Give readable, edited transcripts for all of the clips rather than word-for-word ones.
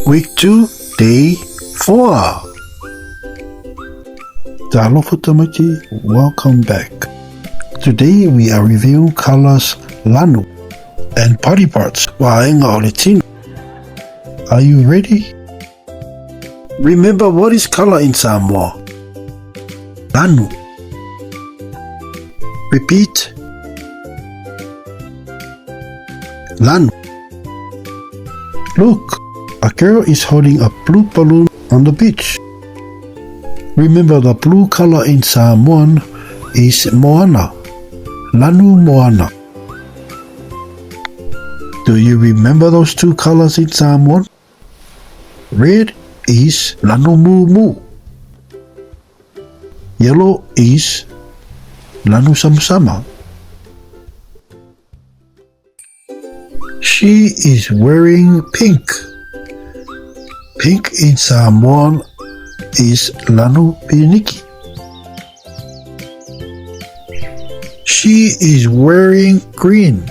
Week 2, Day 4. Talofa tamaiti, welcome back. Today we are reviewing colors Lanu and body parts Vaega o le Tino. Are you ready? Remember what is color in Samoa? Lanu. Repeat. Lanu. Look, a girl is holding a blue balloon on the beach. Remember the blue color in Samoan is moana. Lanu moana. Do you remember those two colors in Samoan? Red is Lanu mu. Yellow is Lanu sama. She is wearing pink. Pink in Samoan is Lanu piniki. She is wearing green.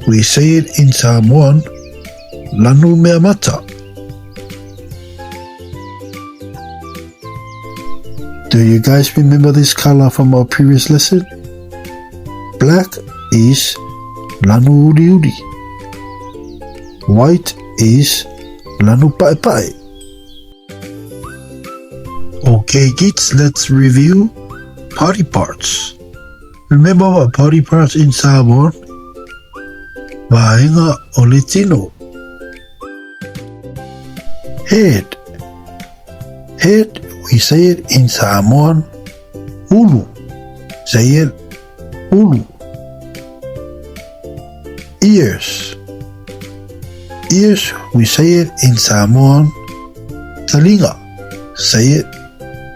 We say it in Samoan, Lanu mea mata. Do you guys remember this color from our previous lesson? Black is Lanu uli. White is Lanu pae. Okay kids, let's review body parts. Remember what body parts in Samoan? Vaega o le Tino. Head. Head, we say it in Samoan, ulu. Say it, ulu. Ears. Ears, we say it in Samoan, talinga. Say it,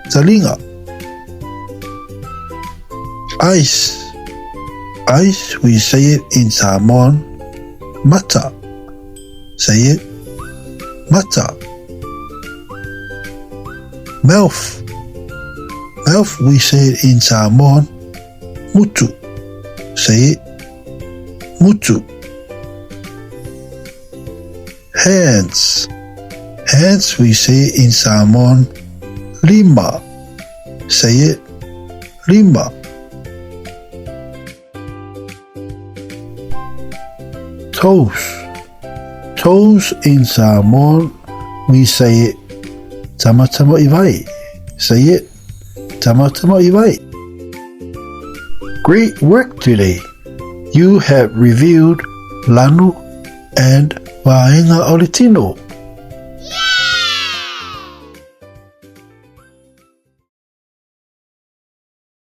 talinga. Eyes. Eyes, we say it in Samoan, mata. Say it, mata. Mouth. Mouth, we say it in Samoan, mutu. Say it, mutu. Hands. Hands, we say in Samoan, lima. Say it, lima. Toes. Toes in Samoan, we say it, tamatama iwai. Say it, tamatama iwai. Great work today. You have reviewed Lanu and Vaega o le Tino.